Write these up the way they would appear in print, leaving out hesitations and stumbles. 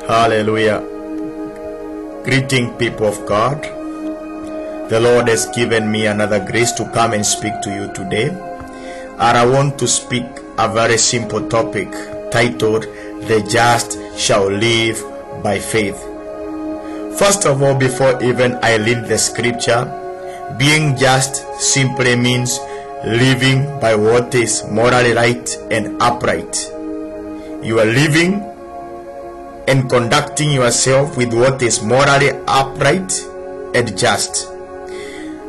Hallelujah. Greeting, people of God. The Lord has given me another grace to come and speak to you today. And I want to speak a very simple topic titled, The Just Shall Live by Faith. First of all, before even I read the scripture, being just simply means living by what is morally right and upright. You are living and conducting yourself with what is morally upright and just.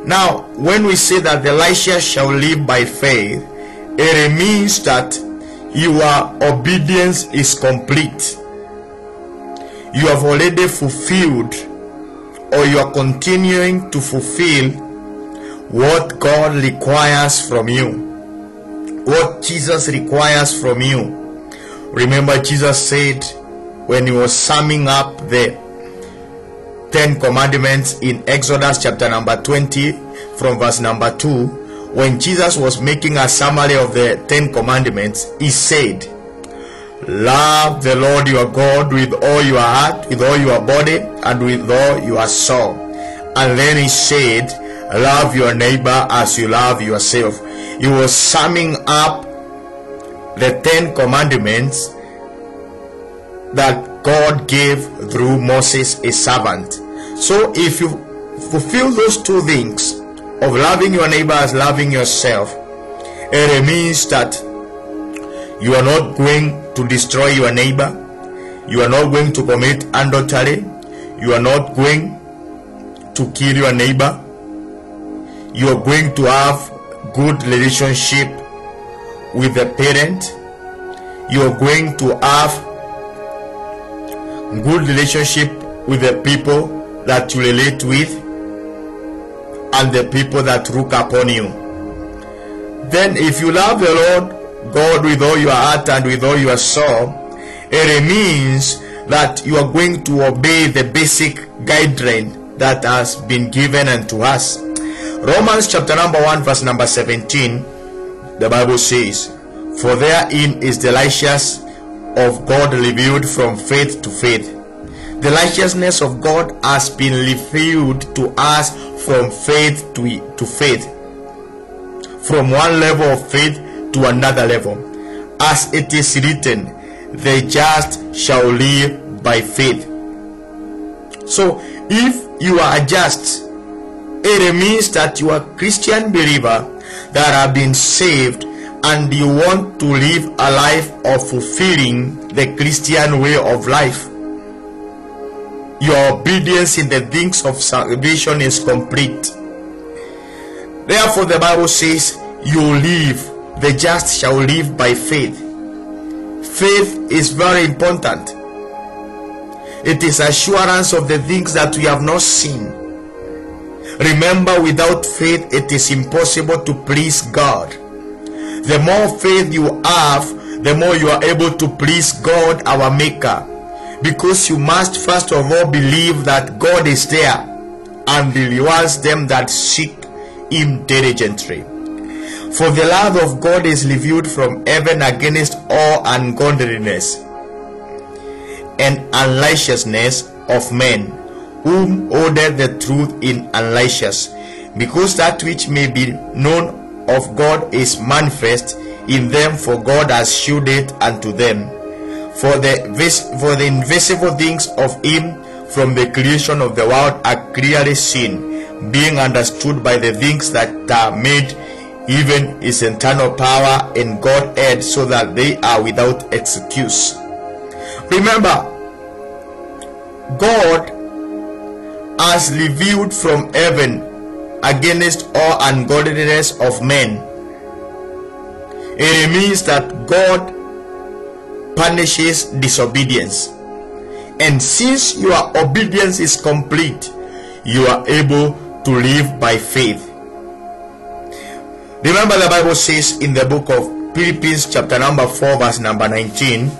Now, when we say that the righteous shall live by faith, it means that your obedience is complete. You have already fulfilled, or you are continuing to fulfill what God requires from you, what Jesus requires from you. Remember, Jesus said when he was summing up the 10 commandments in Exodus chapter number 20 from verse number 2, when Jesus was making a summary of the 10 commandments, he said, love the Lord your God with all your heart, with all your body, and with all your soul. And then he said, love your neighbor as you love yourself. He was summing up the 10 commandments that God gave through Moses, a servant. So if you fulfill those two things of loving your neighbor as loving yourself, it means that you are not going to destroy your neighbor, you are not going to commit adultery, you are not going to kill your neighbor, you are going to have good relationship with the parent, you are going to have good relationship with the people that you relate with and the people that look upon you. Then if you love the Lord God with all your heart and with all your soul, it means that you are going to obey the basic guideline that has been given unto us. Romans chapter number 1 verse number 17, the Bible says, for therein is the righteousness of God revealed from faith to faith. The righteousness of God has been revealed to us from faith to faith, from one level of faith to another level. As it is written, the just shall live by faith. So if you are just, it means that you are a Christian believer that have been saved, and you want to live a life of fulfilling the Christian way of life. Your obedience in the things of salvation is complete. Therefore the Bible says, you live, the just shall live by faith. Faith is very important. It is assurance of the things that we have not seen. Remember, without faith it is impossible to please God. The more faith you have, the more you are able to please God, our Maker. Because you must first of all believe that God is there and He rewards them that seek Him diligently. For the love of God is revealed from heaven against all ungodliness and unrighteousness of men, whom holdeth the truth in unrighteousness, because that which may be known of God is manifest in them, for God has shewed it unto them. For the invisible things of Him from the creation of the world are clearly seen, being understood by the things that are made, even His eternal power and Godhead, so that they are without excuse. Remember, God has revealed from heaven against all ungodliness of men. It means that God punishes disobedience, and since your obedience is complete, you are able to live by faith. Remember, the Bible says in the book of Philippians chapter number 4 verse number 19,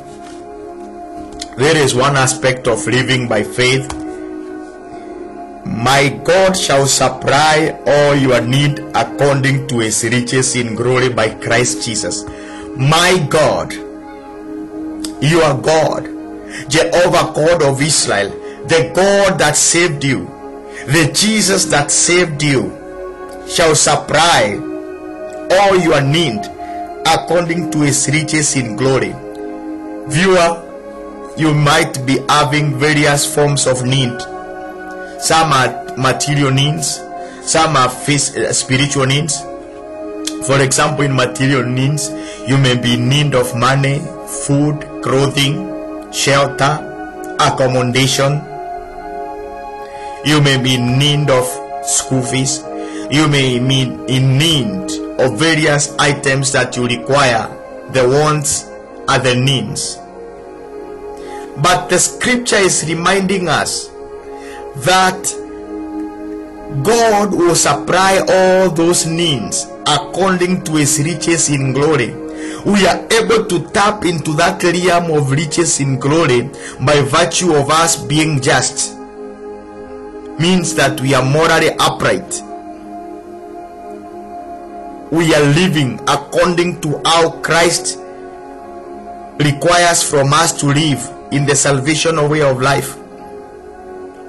there is one aspect of living by faith. My God shall supply all your need according to His riches in glory by Christ Jesus. My God, your God, Jehovah God of Israel, the God that saved you, the Jesus that saved you, shall supply all your need according to his riches in glory. Viewer, you might be having various forms of need. Some are material needs, some are spiritual needs. For example, in material needs, you may be in need of money, food, clothing, shelter, accommodation. You may be in need of school fees. You may be in need of various items that you require, the wants and the needs. But the scripture is reminding us that God will supply all those needs according to his riches in glory. We are able to tap into that realm of riches in glory by virtue of us being just. Means that we are morally upright. We are living according to how Christ requires from us to live in the salvation way of life.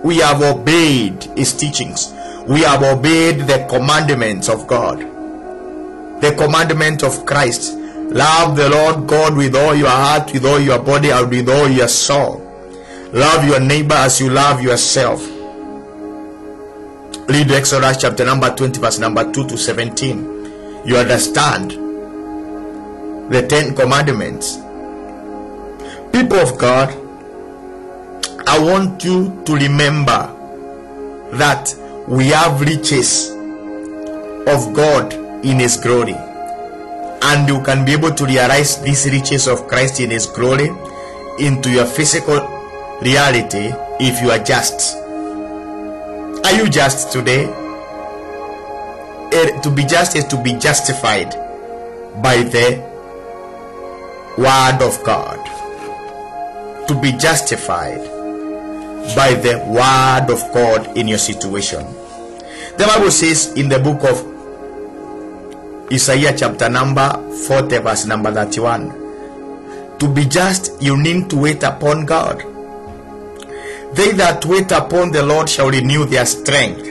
We have obeyed his teachings. We have obeyed the commandments of God, the commandment of Christ. Love the Lord God with all your heart, with all your body, and with all your soul. Love your neighbor as you love yourself. Read Exodus chapter number 20, verse number 2 to 17. You understand the 10 commandments. People of God, I want you to remember that we have riches of God in his glory, and you can be able to realize these riches of Christ in his glory into your physical reality if you are just. Are you just today? To be just is to be justified by the word of God. To be justified by the word of God in your situation. The Bible says in the book of Isaiah chapter number 40 verse number 31, to be just you need to wait upon God. They that wait upon the Lord shall renew their strength.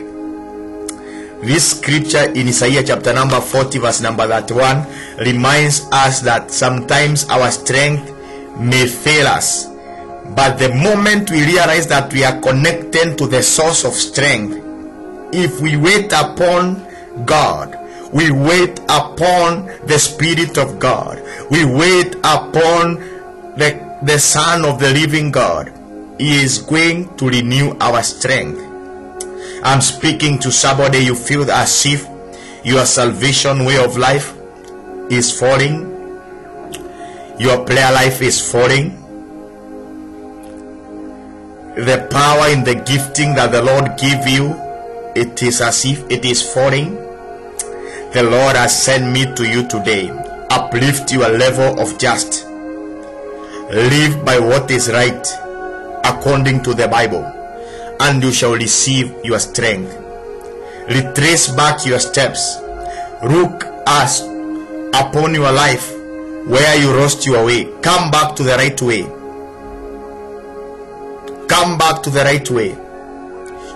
This scripture in Isaiah chapter number 40 verse number 31 reminds us that sometimes our strength may fail us, but the moment we realize that we are connected to the source of strength, if we wait upon God, we wait upon the Spirit of God, we wait upon the Son of the living God, he is going to renew our strength. I'm speaking to somebody. You feel as if your salvation way of life is falling, your prayer life is falling, the power in the gifting that the Lord gave you, it is as if it is falling. The Lord has sent me to you today. Uplift your level of just. Live by what is right according to the Bible, and you shall receive your strength. Retrace back your steps. Look us upon your life where you lost your way. Come back to the right way. Come back to the right way.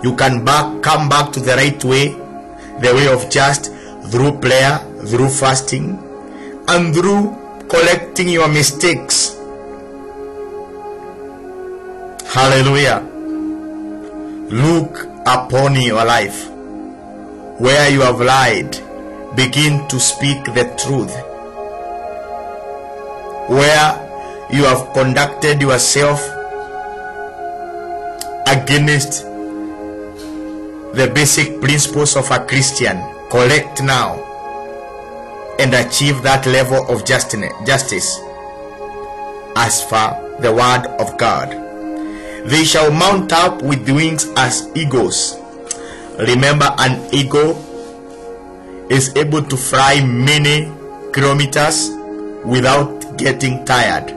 You can come back to the right way, the way of just, through prayer, through fasting, and through collecting your mistakes. Hallelujah. Look upon your life. Where you have lied, begin to speak the truth. Where you have conducted yourself against the basic principles of a Christian, correct now and achieve that level of justice as for the word of God. They shall mount up with wings as eagles. Remember, an eagle is able to fly many kilometers without getting tired.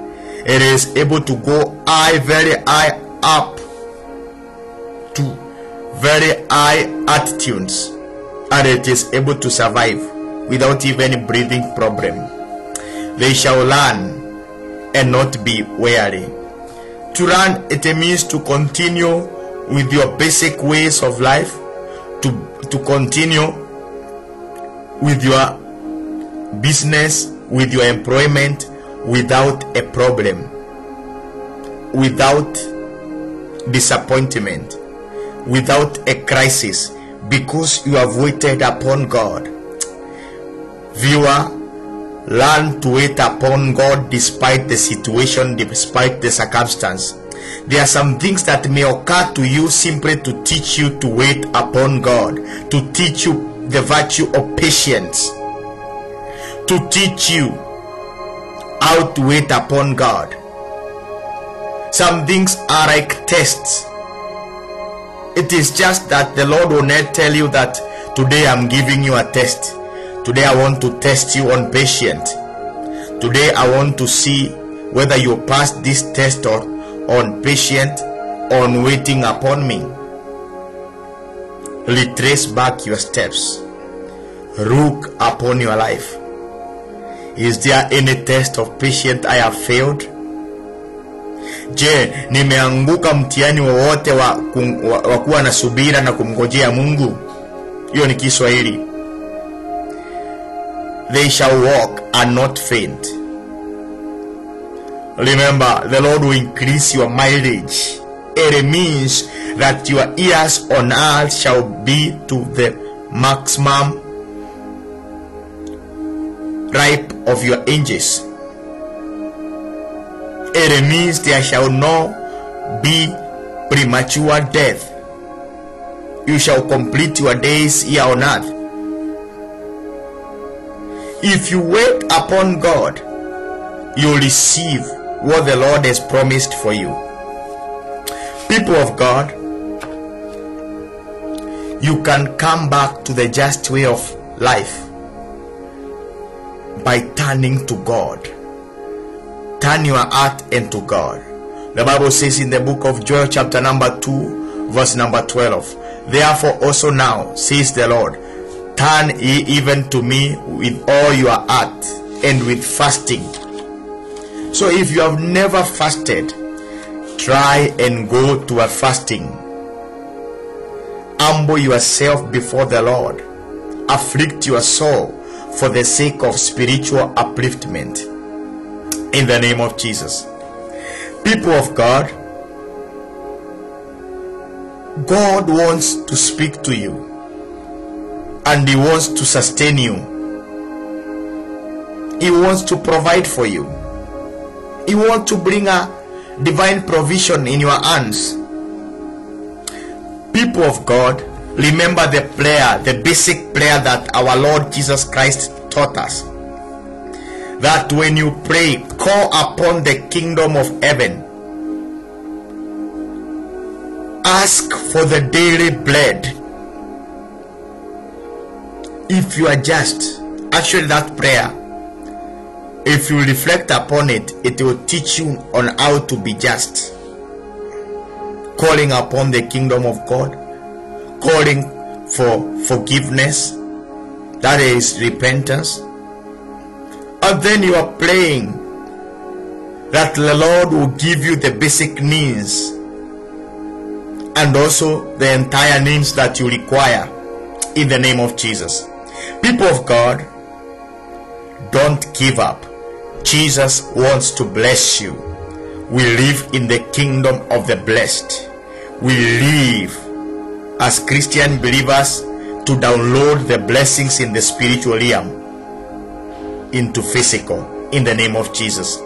It is able to go high, very high up to very high altitudes, and it is able to survive without even any breathing problem. They shall learn and not be weary. To run, it means to continue with your basic ways of life, to continue with your business, with your employment without a problem, without disappointment, without a crisis, because you have waited upon God. Viewer, learn to wait upon God despite the situation, despite the circumstance. There are some things that may occur to you simply to teach you to wait upon God, to teach you the virtue of patience, to teach you how to wait upon God. Some things are like tests. It is just that the Lord will not tell you that today I'm giving you a test. Today I want to test you on patience. Today I want to see whether you pass this test or on patience, on waiting upon me. Retrace back your steps. Look upon your life. Is there any test of patience I have failed? Je, nimeanguka mtihani wowote wa kuwa na subira na kumngojea Mungu? Hiyo ni Kiswahili. They shall walk and not faint. Remember, the Lord will increase your mileage. It means that your years on earth shall be to the maximum ripe of your ages. It means there shall not be premature death. You shall complete your days here on earth. If you wait upon God, you will receive what the Lord has promised for you. People of God, you can come back to the just way of life by turning to God. Turn your heart into God. The Bible says in the book of Joel chapter number 2 verse number 12, therefore also now says the Lord, turn ye even to me with all your heart and with fasting. So if you have never fasted, try and go to a fasting. Humble yourself before the Lord. Afflict your soul for the sake of spiritual upliftment. In the name of Jesus. People of God, God wants to speak to you, and He wants to sustain you. He wants to provide for you. He wants to bring a divine provision in your hands. People of God, remember the prayer, the basic prayer that our Lord Jesus Christ taught us. That when you pray, call upon the kingdom of heaven. Ask for the daily bread. If you are just, actually that prayer, if you reflect upon it, it will teach you on how to be just. Calling upon the kingdom of God, calling for forgiveness, that is repentance. And then you are praying that the Lord will give you the basic needs and also the entire needs that you require in the name of Jesus. People of God, don't give up. Jesus wants to bless you. We live in the kingdom of the blessed. We live as Christian believers to download the blessings in the spiritual realm into physical, in the name of Jesus.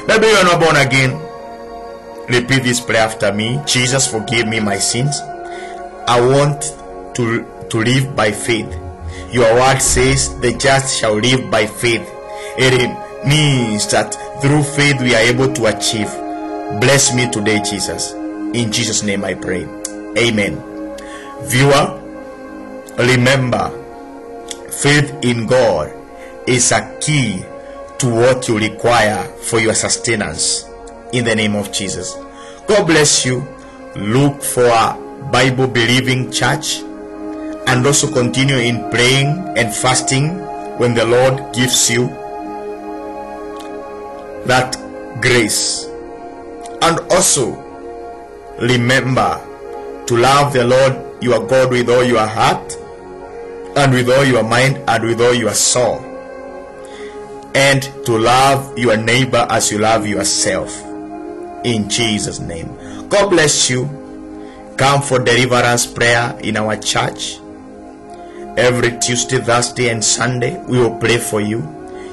Maybe you are not born again. Repeat this prayer after me. Jesus, forgive me my sins. I want to live by faith. Your word says the just shall live by faith. It means that through faith we are able to achieve. Bless me today, Jesus. In Jesus' name I pray. Amen. Viewer, remember, faith in God is a key to what you require for your sustenance. In the name of Jesus. God bless you. Look for a Bible believing church, and also continue in praying and fasting when the Lord gives you that grace. And also remember to love the Lord your God with all your heart, and with all your mind, and with all your soul, and to love your neighbor as you love yourself, in Jesus' name. God bless you. Come for deliverance prayer in our church every Tuesday, Thursday and Sunday. We will pray for you.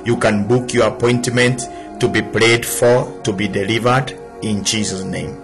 You can book your appointment to be prayed for, to be delivered, in Jesus' name.